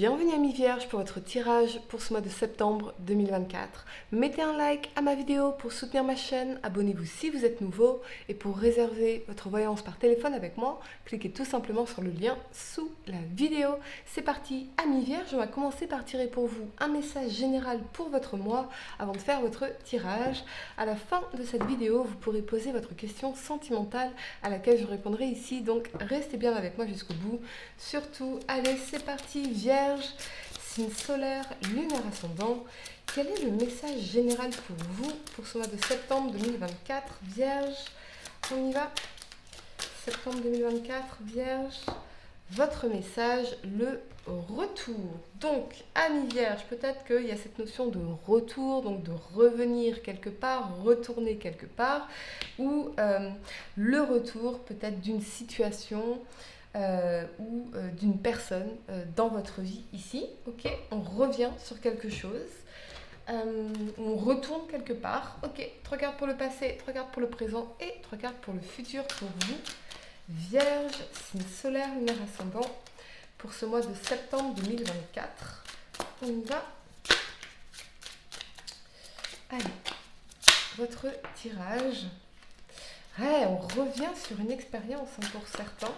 Bienvenue amis vierges pour votre tirage pour ce mois de septembre 2024. Mettez un like à ma vidéo pour soutenir ma chaîne, abonnez-vous si vous êtes nouveau et pour réserver votre voyance par téléphone avec moi, cliquez tout simplement sur le lien sous la vidéo. C'est parti amis vierges, on va commencer par tirer pour vous un message général pour votre mois avant de faire votre tirage. À la fin de cette vidéo, vous pourrez poser votre question sentimentale à laquelle je répondrai ici, donc restez bien avec moi jusqu'au bout. Surtout, allez c'est parti vierge. Signe solaire, lunaire ascendant, quel est le message général pour vous pour ce mois de septembre 2024, Vierge? On y va. Septembre 2024, Vierge. Votre message, le retour. Donc, amis Vierge, peut-être qu'il y a cette notion de retour, donc de revenir quelque part, retourner quelque part, ou le retour peut-être d'une situation ou d'une personne dans votre vie ici, ok? On revient sur quelque chose, on retourne quelque part, ok? 3 cartes pour le passé, 3 cartes pour le présent et 3 cartes pour le futur pour vous. Vierge, signe solaire, lunaire ascendant, pour ce mois de septembre 2024. On y va. Allez, votre tirage. Ouais, on revient sur une expérience hein, pour certains.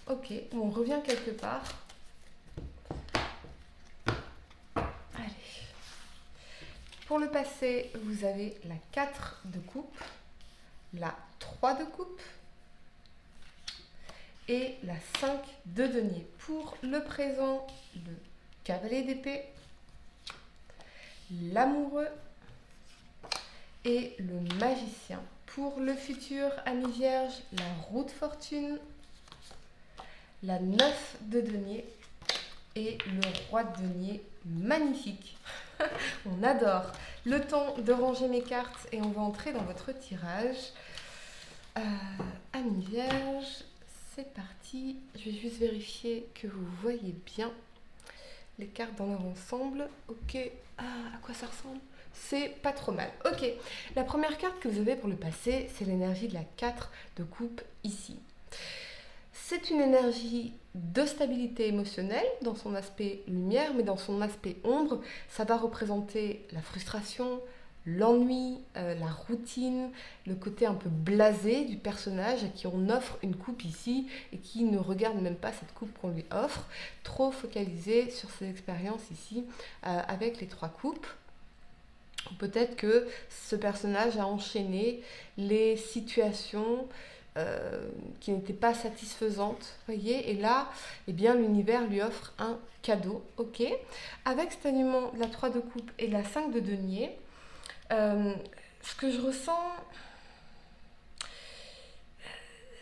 Ok, on revient quelque part. Allez. Pour le passé, vous avez la 4 de coupe, la 3 de coupe et la 5 de denier. Pour le présent, le cavalier d'épée, l'amoureux et le magicien. Pour le futur, amis vierges, la roue de fortune, la 9 de denier et le roi de denier. Magnifique. On adore. Le temps de ranger mes cartes et on va entrer dans votre tirage. Amis vierges, c'est parti. Je vais juste vérifier que vous voyez bien les cartes dans leur ensemble. Ok. À quoi ça ressemble? C'est pas trop mal. Ok. La première carte que vous avez pour le passé, c'est l'énergie de la 4 de coupe ici. C'est une énergie de stabilité émotionnelle dans son aspect lumière, mais dans son aspect ombre, ça va représenter la frustration, l'ennui, la routine, le côté un peu blasé du personnage à qui on offre une coupe ici et qui ne regarde même pas cette coupe qu'on lui offre, trop focalisé sur ses expériences ici avec les 3 coupes. Peut-être que ce personnage a enchaîné les situations qui n'étaient pas satisfaisantes, voyez, et là, eh bien, l'univers lui offre un cadeau, ok. Avec cet alignement de la 3 de coupe et de la 5 de denier, ce que je ressens,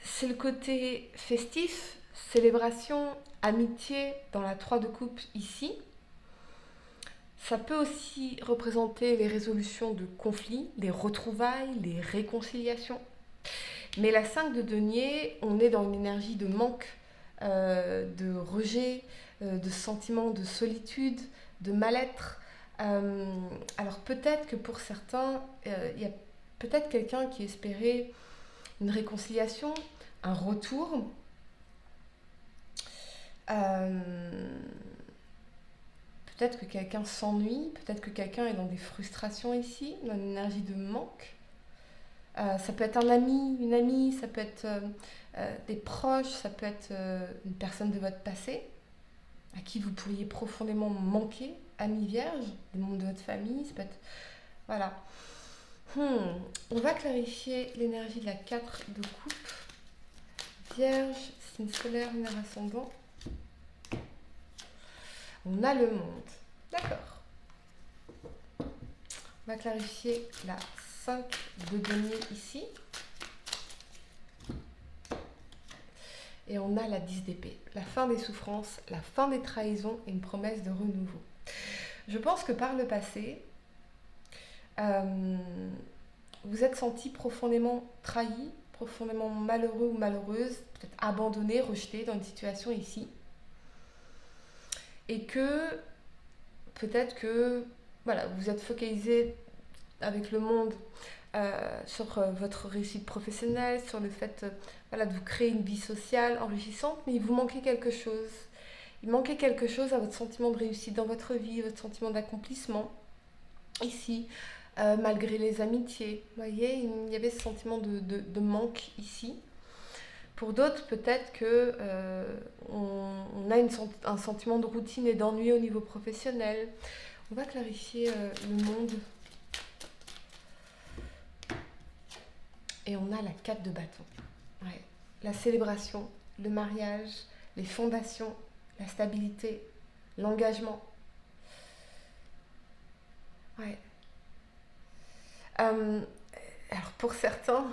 c'est le côté festif, célébration, amitié dans la 3 de coupe ici. Ça peut aussi représenter les résolutions de conflits, les retrouvailles, les réconciliations. Mais la 5 de denier, on est dans une énergie de manque, de rejet, de sentiment de solitude, de mal-être. Alors peut-être que pour certains, il y a peut-être quelqu'un qui espérait une réconciliation, un retour. Peut-être que quelqu'un s'ennuie, peut-être que quelqu'un est dans des frustrations ici, dans une énergie de manque. Ça peut être un ami, une amie, ça peut être des proches, ça peut être une personne de votre passé à qui vous pourriez profondément manquer, amis vierges, des membres de votre famille, ça peut être... Voilà. On va clarifier l'énergie de la 4 de coupe. Vierge, signe solaire, lunaire ascendant. On a le monde. D'accord. On va clarifier la 5 de denier ici. Et on a la 10 d'épée. La fin des souffrances, la fin des trahisons et une promesse de renouveau. Je pense que par le passé, vous êtes senti profondément trahi, profondément malheureux ou malheureuse, peut-être abandonné, rejeté dans une situation ici. Et que peut-être que voilà, vous êtes focalisé avec le monde sur votre réussite professionnelle, sur le fait voilà, de vous créer une vie sociale enrichissante, mais il vous manquait quelque chose. Il manquait quelque chose à votre sentiment de réussite dans votre vie, votre sentiment d'accomplissement. Ici, malgré les amitiés, vous voyez, il y avait ce sentiment de manque ici. Pour d'autres, peut-être que on a un sentiment de routine et d'ennui au niveau professionnel. On va clarifier le monde. Et on a la 4 de bâton. Ouais. La célébration, le mariage, les fondations, la stabilité, l'engagement. Ouais. Euh, alors pour certains,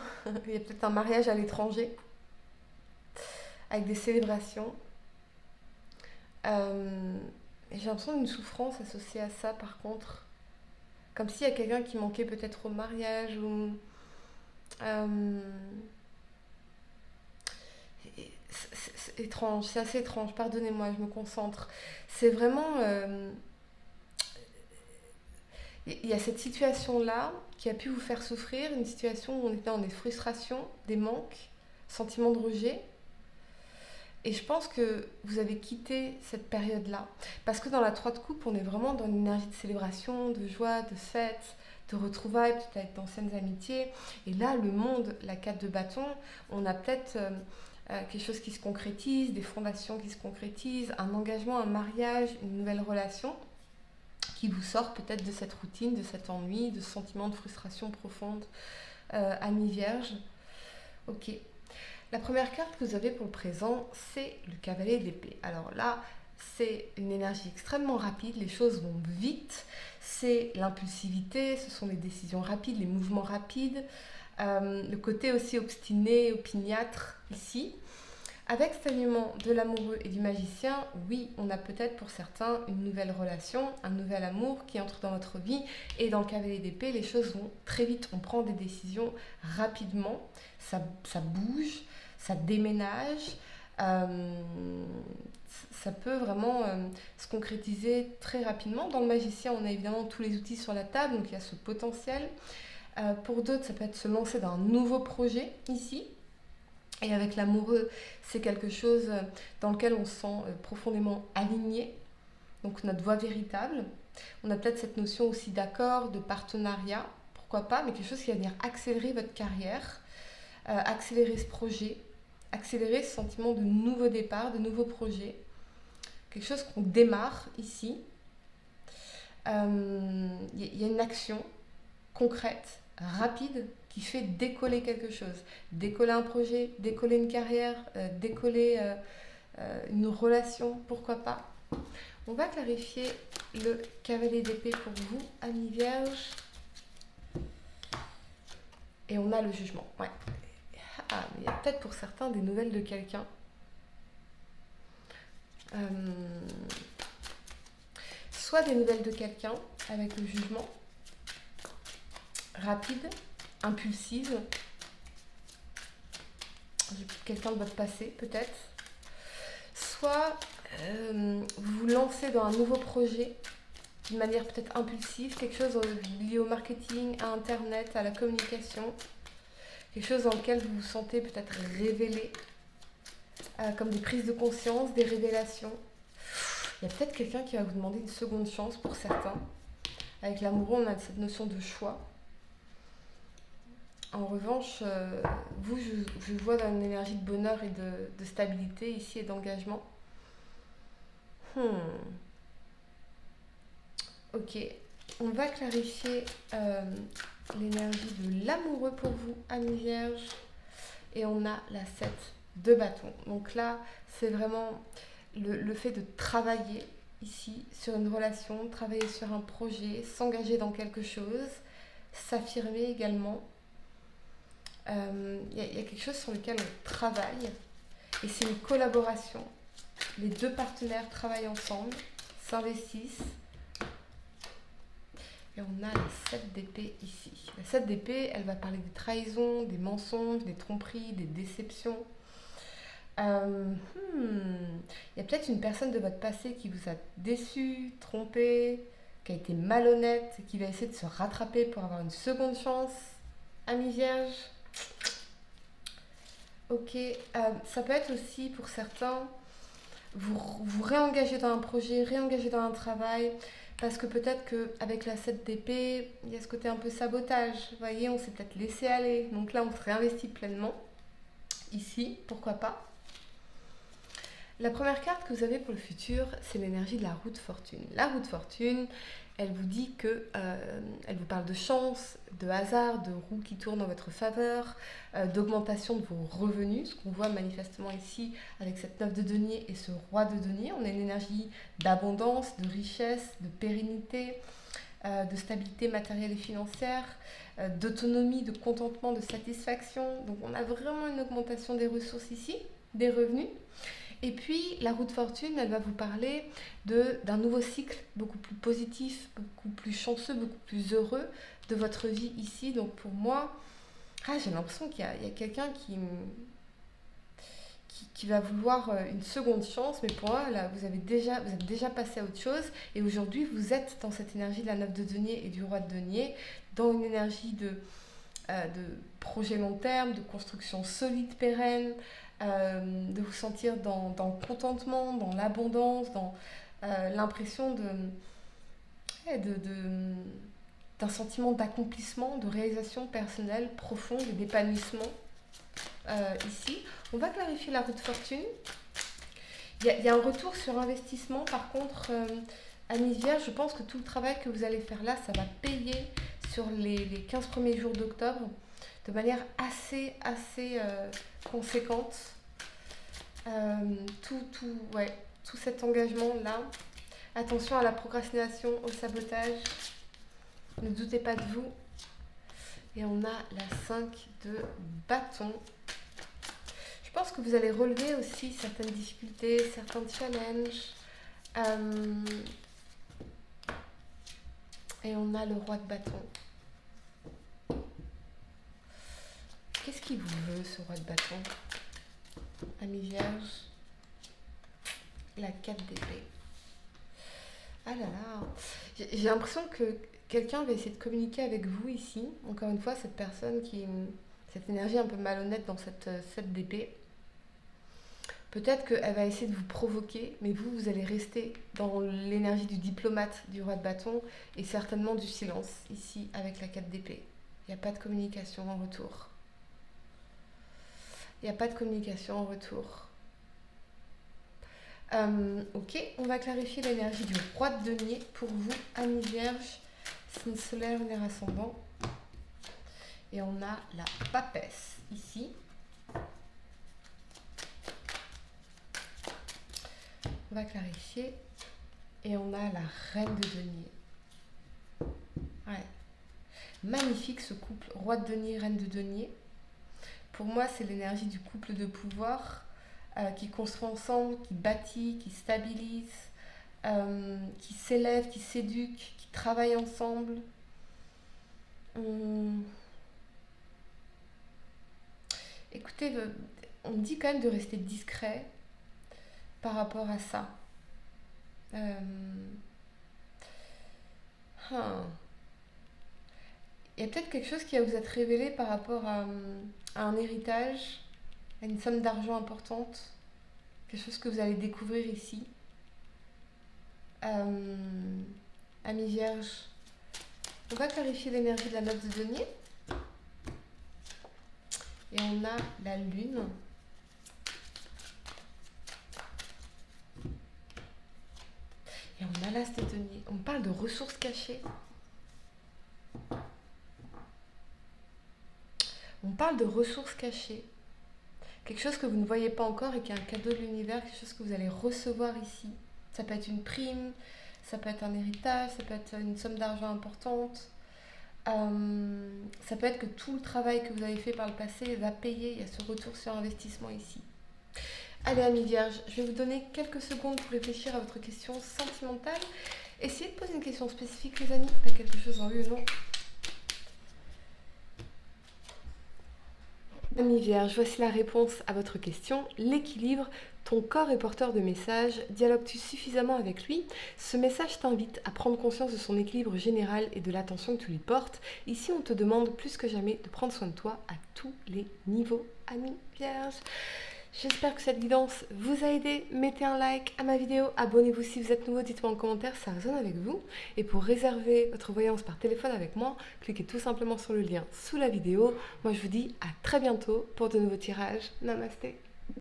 il y a peut-être un mariage à l'étranger avec des célébrations. Et j'ai l'impression d'une souffrance associée à ça par contre. Comme s'il y a quelqu'un qui manquait peut-être au mariage ou... euh, c'est étrange, c'est assez étrange, pardonnez-moi, je me concentre. C'est vraiment... il y a cette situation-là qui a pu vous faire souffrir, une situation où on était dans des frustrations, des manques, sentiments de rejet. Et je pense que vous avez quitté cette période-là. Parce que dans la 3 de coupe, on est vraiment dans une énergie de célébration, de joie, de fête, de retrouvailles, peut-être avec d'anciennes amitiés. Et là, le monde, la 4 de bâton, on a peut-être quelque chose qui se concrétise, des fondations qui se concrétisent, un engagement, un mariage, une nouvelle relation qui vous sort peut-être de cette routine, de cet ennui, de ce sentiment de frustration profonde. Ami Vierge. Ok. La première carte que vous avez pour le présent, c'est le cavalier d'épée. Alors là, c'est une énergie extrêmement rapide, les choses vont vite, c'est l'impulsivité, ce sont les décisions rapides, les mouvements rapides, le côté aussi obstiné, opiniâtre ici. Avec cet alignement de l'amoureux et du magicien, oui, on a peut-être pour certains une nouvelle relation, un nouvel amour qui entre dans votre vie. Et dans le cavalier d'épée, les choses vont très vite, on prend des décisions rapidement, ça bouge, ça déménage, euh, ça peut vraiment se concrétiser très rapidement. Dans le magicien, on a évidemment tous les outils sur la table, donc il y a ce potentiel. Pour d'autres, ça peut être se lancer dans un nouveau projet ici. Et avec l'amoureux, c'est quelque chose dans lequel on se sent profondément aligné, donc notre voie véritable. On a peut-être cette notion aussi d'accord, de partenariat, pourquoi pas, mais quelque chose qui va venir accélérer votre carrière, accélérer ce projet, accélérer ce sentiment de nouveau départ, de nouveaux projets. Quelque chose qu'on démarre ici. Y a une action concrète, rapide, qui fait décoller quelque chose. Décoller un projet, décoller une carrière, décoller une relation, pourquoi pas. On va clarifier le cavalier d'épée pour vous, amis vierges. Et on a le jugement. Ouais. Ah, mais il y a peut-être pour certains des nouvelles de quelqu'un. Soit des nouvelles de quelqu'un avec le jugement, rapide, impulsive, quelqu'un de votre passé peut-être, soit vous vous lancez dans un nouveau projet d'une manière peut-être impulsive, quelque chose lié au marketing, à internet, à la communication, quelque chose dans lequel vous vous sentez peut-être révélé, comme des prises de conscience, des révélations. Il y a peut-être quelqu'un qui va vous demander une seconde chance pour certains. Avec l'amoureux, on a cette notion de choix. En revanche, vous, je vois dans une énergie de bonheur et de stabilité ici et d'engagement. Ok, on va clarifier l'énergie de l'amoureux pour vous, amis vierges. Et on a la 7 de bâton. Donc là, c'est vraiment le fait de travailler ici sur une relation, travailler sur un projet, s'engager dans quelque chose, s'affirmer également. Y a quelque chose sur lequel on travaille et c'est une collaboration. Les deux partenaires travaillent ensemble, s'investissent. Et on a la 7 d'épée ici. La 7 d'épée, elle va parler des trahisons, des mensonges, des tromperies, des déceptions. Il y a peut-être une personne de votre passé qui vous a déçu, trompé, qui a été malhonnête, et qui va essayer de se rattraper pour avoir une seconde chance. Amis Vierge, ok, ça peut être aussi pour certains, vous réengager dans un projet, réengager dans un travail, parce que peut-être qu'avec la 7 d'épée, il y a ce côté un peu sabotage, vous voyez, on s'est peut-être laissé aller, donc là on se réinvestit pleinement, ici, pourquoi pas. La première carte que vous avez pour le futur, c'est l'énergie de la roue de fortune. La roue de fortune, elle vous dit que, elle vous parle de chance, de hasard, de roues qui tournent en votre faveur, d'augmentation de vos revenus, ce qu'on voit manifestement ici avec cette 9 de denier et ce roi de denier. On a une énergie d'abondance, de richesse, de pérennité, de stabilité matérielle et financière, d'autonomie, de contentement, de satisfaction. Donc on a vraiment une augmentation des ressources ici, des revenus. Et puis, la roue de fortune, elle va vous parler d'un nouveau cycle beaucoup plus positif, beaucoup plus chanceux, beaucoup plus heureux de votre vie ici. Donc pour moi, j'ai l'impression qu'il y a quelqu'un qui va vouloir une seconde chance. Mais pour moi, là, vous êtes déjà passé à autre chose. Et aujourd'hui, vous êtes dans cette énergie de la 9 de denier et du roi de denier, dans une énergie de projet long terme, de construction solide, pérenne, de vous sentir dans le contentement, dans l'abondance, dans l'impression d'un sentiment d'accomplissement, de réalisation personnelle profonde et d'épanouissement ici. On va clarifier la roue de fortune. Il y a un retour sur investissement, par contre, Amis Vierge, je pense que tout le travail que vous allez faire là, ça va payer sur les 15 premiers jours d'octobre de manière assez conséquente. Tout cet engagement-là. Attention à la procrastination, au sabotage. Ne doutez pas de vous. Et on a la 5 de bâton. Je pense que vous allez relever aussi certaines difficultés, certains challenges. Et on a le roi de bâton. Qu'est-ce qu'il vous veut, ce roi de bâton? Amis Vierge, la 4 d'épée. Ah là là, j'ai l'impression que quelqu'un va essayer de communiquer avec vous ici. Encore une fois, cette personne cette énergie un peu malhonnête dans cette 7 d'épée. Peut-être qu'elle va essayer de vous provoquer, mais vous allez rester dans l'énergie du diplomate, du roi de bâton, et certainement du silence, ici, avec la 4 d'épée. Il n'y a pas de communication en retour. Il n'y a pas de communication en retour. Ok, on va clarifier l'énergie du roi de denier pour vous, Amis Vierge, signe solaire, lunaire ascendant. Et on a la papesse ici. On va clarifier. Et on a la reine de denier. Ouais. Magnifique ce couple, roi de denier, reine de denier. Pour moi, c'est l'énergie du couple de pouvoir qui construit ensemble, qui bâtit, qui stabilise, qui s'élève, qui s'éduque, qui travaille ensemble. Écoutez, on me dit quand même de rester discret par rapport à ça. Il y a peut-être quelque chose qui va vous être révélé par rapport à un héritage, à une somme d'argent importante, quelque chose que vous allez découvrir ici. Amis Vierge, on va clarifier l'énergie de la 9 de denier. Et on a la lune. Et on a l'as de denier. On parle de ressources cachées. On parle de ressources cachées. Quelque chose que vous ne voyez pas encore et qui est un cadeau de l'univers, quelque chose que vous allez recevoir ici. Ça peut être une prime, ça peut être un héritage, ça peut être une somme d'argent importante. Ça peut être que tout le travail que vous avez fait par le passé va payer. Il y a ce retour sur investissement ici. Allez, Amis Vierges, je vais vous donner quelques secondes pour réfléchir à votre question sentimentale. Essayez de poser une question spécifique, les amis, pas quelque chose en oui ou non. Amis Vierges, voici la réponse à votre question. L'équilibre Ton corps est porteur de messages, dialogues-tu suffisamment avec lui? Ce message t'invite à prendre conscience de son équilibre général et de l'attention que tu lui portes. Ici, on te demande plus que jamais de prendre soin de toi à tous les niveaux, amis vierges. J'espère que cette guidance vous a aidé. Mettez un like à ma vidéo, abonnez-vous si vous êtes nouveau, dites-moi en commentaire si ça résonne avec vous. Et pour réserver votre voyance par téléphone avec moi, cliquez tout simplement sur le lien sous la vidéo. Moi je vous dis à très bientôt pour de nouveaux tirages. Namasté.